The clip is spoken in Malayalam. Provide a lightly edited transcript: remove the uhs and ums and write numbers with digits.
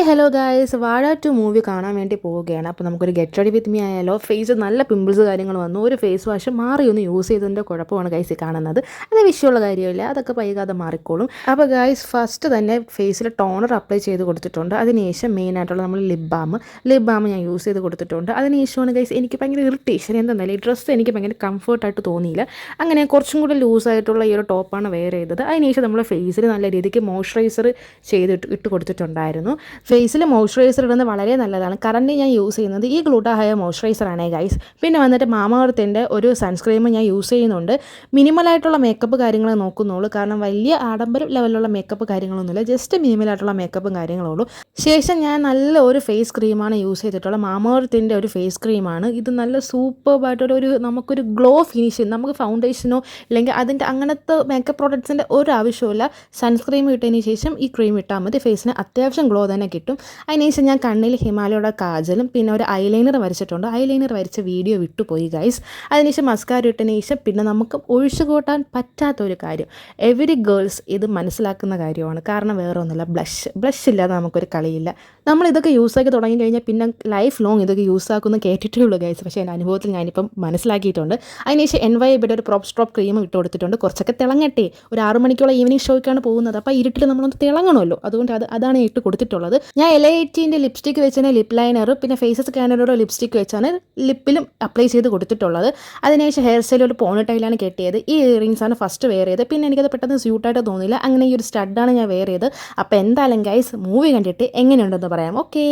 ഹലോ ഗായ്സ് വാഴ 2 മൂവി കാണാൻ വേണ്ടി പോവുകയാണ്. അപ്പോൾ നമുക്കൊരു ഗെറ്റ് റെഡി വിത്ത് മീ ആയാലോ. ഫേസ് നല്ല പിമ്പിൾസ് കാര്യങ്ങൾ വന്നു. ഒരു ഫേസ് വാഷ് മാറി ഒന്ന് യൂസ് ചെയ്തതിൻ്റെ കുഴപ്പമാണ് ഗൈസ് കാണുന്നത്. അത് വിഷയമുള്ള കാര്യമില്ല, അതൊക്കെ വൈകാതെ മാറിക്കോളും. അപ്പോൾ ഗായ്സ് ഫസ്റ്റ് തന്നെ ഫേസിൽ ടോണർ അപ്ലൈ ചെയ്ത് കൊടുത്തിട്ടുണ്ട്. അതിനുശേഷം മെയിനായിട്ടുള്ള നമ്മൾ ലിപ് ബാം ഞാൻ യൂസ് ചെയ്ത് കൊടുത്തിട്ടുണ്ട്. അതിനുശേഷമാണ് ഗൈസ് എനിക്ക് ഭയങ്കര ഇറിറ്റേഷൻ എന്തെന്നല്ല, ഈ ഡ്രസ്സ് എനിക്ക് ഭയങ്കര കംഫർട്ടായിട്ട് തോന്നിയില്ല. അങ്ങനെ കുറച്ചും കൂടെ ലൂസായിട്ടുള്ള ഈ ഒരു ടോപ്പാണ് വെയർ ചെയ്തത്. അതിനുശേഷം നമ്മൾ ഫേസിൽ നല്ല രീതിക്ക് മോയ്സ്ചറൈസർ ഇട്ട് കൊടുത്തിട്ടുണ്ടായിരുന്നു. ഫേസിൽ മോയ്സ്ചറൈസർ ഇടുന്നത് വളരെ നല്ലതാണ്. കറൻറ്റ് ഞാൻ യൂസ് ചെയ്യുന്നത് ഈ ഗ്ലൂട്ടാഹയ മോയ്സ്ചറൈസറാണ് ഗൈസ്. പിന്നെ വന്നിട്ട് മാമഎർത്തിൻ്റെ ഒരു സൺസ്ക്രീം ഞാൻ യൂസ് ചെയ്യുന്നുണ്ട്. മിനിമലായിട്ടുള്ള മേക്കപ്പ് കാര്യങ്ങൾ നോക്കുന്നുള്ളൂ, കാരണം വലിയ ആഡംബര ലെവലിലുള്ള മേക്കപ്പ് കാര്യങ്ങളൊന്നുമില്ല, ജസ്റ്റ് മിനിമലായിട്ടുള്ള മേക്കപ്പും കാര്യങ്ങളുള്ളൂ. ശേഷം ഞാൻ നല്ല ഒരു ഫേസ് ക്രീമാണ് യൂസ് ചെയ്തിട്ടുള്ളത്. മാമഎർത്തിൻ്റെ ഒരു ഫേസ് ക്രീമാണ് ഇത്. നല്ല സൂപ്പർബായിട്ടൊരു നമുക്കൊരു ഗ്ലോ ഫിനിഷ്, നമുക്ക് ഫൗണ്ടേഷനോ അല്ലെങ്കിൽ അതിൻ്റെ അങ്ങനത്തെ മേക്കപ്പ് പ്രോഡക്ട്സിൻ്റെ ഒരു ആവശ്യമില്ല. സൺസ്ക്രീം ഇട്ടതിന് ശേഷം ഈ ക്രീം ഇട്ടാൽ മതി, ഫേസിന് അത്യാവശ്യം ഗ്ലോ തന്നെ കിട്ടും. അതിനുശേഷം ഞാൻ കണ്ണിൽ ഹിമാലയയുടെ കാജലും പിന്നെ ഒരു ഐലൈനർ വരച്ചിട്ടുണ്ട്. ഐലൈനർ വരച്ച വീഡിയോ വിട്ടുപോയി ഗൈസ്. അതിനുശേഷം മസ്കാര ഇട്ടതിന് ശേഷം പിന്നെ നമുക്ക് ഒഴിച്ചു കൂട്ടാൻ പറ്റാത്തൊരു കാര്യം, എവരി ഗേൾസ് ഇത് മനസ്സിലാക്കുന്ന കാര്യമാണ്. കാരണം വേറെ ഒന്നുമില്ല, ബ്ലഷ് ഇല്ലാതെ നമുക്കൊരു കളിയില്ല. നമ്മളിതൊക്കെ യൂസാക്കി തുടങ്ങി കഴിഞ്ഞാൽ പിന്നെ ലൈഫ് ലോങ് ഇതൊക്കെ യൂസാക്കുന്ന കേട്ടിട്ടേ ഉള്ളൂ ഗൈസ്. പക്ഷേ എൻ്റെ അനുഭവത്തിൽ ഞാനിപ്പം മനസ്സിലാക്കിയിട്ടുണ്ട്. അതിനുശേഷം NYBയുടെ ഒരു സ്ട്രോപ്പ് ക്രീം ഇട്ട് കൊടുത്തിട്ടുണ്ട്. കുറച്ചൊക്കെ തിളങ്ങട്ടെ, ഒരു 6 മണിക്കുള്ള ഈവനിങ് ഷോയ്ക്കാണ് പോകുന്നത്. അപ്പോൾ ഇരുട്ടിൽ നമ്മളൊന്ന് തിളങ്ങണമല്ലോ, അതുകൊണ്ട് അതാണ് ഇട്ട് കൊടുത്തിട്ടുള്ളത്. ഞാൻ LA18 ലിപ്സ്റ്റിക്ക് വെച്ചാണ് ലിപ് ലൈനർ, പിന്നെ ഫേസസ് സ്കാനറുടെ ലിപ്സ്റ്റിക്ക് വെച്ചാണ് ലിപ്പിലും അപ്ലൈ ചെയ്ത് കൊടുത്തിട്ടുള്ളത്. അതിനുശേഷം ഹെയർ സ്റ്റൈൽ ഒരു പോണിട്ടൈലാണ് കെട്ടിയത്. ഈ ഇയറിങ്സാണ് ഫസ്റ്റ് വെയർ ചെയ്തത്. പിന്നെ എനിക്കത് പെട്ടെന്ന് സ്യൂട്ടായിട്ട് തോന്നിയില്ല, അങ്ങനെ ഈ ഒരു സ്റ്റഡാണ് ഞാൻ വെയർ ചെയ്തത്. അപ്പോൾ എന്തായാലും ഗൈസ് മൂവി കണ്ടിട്ട് എങ്ങനെയുണ്ടെന്ന് പറയാം. ഓക്കേ.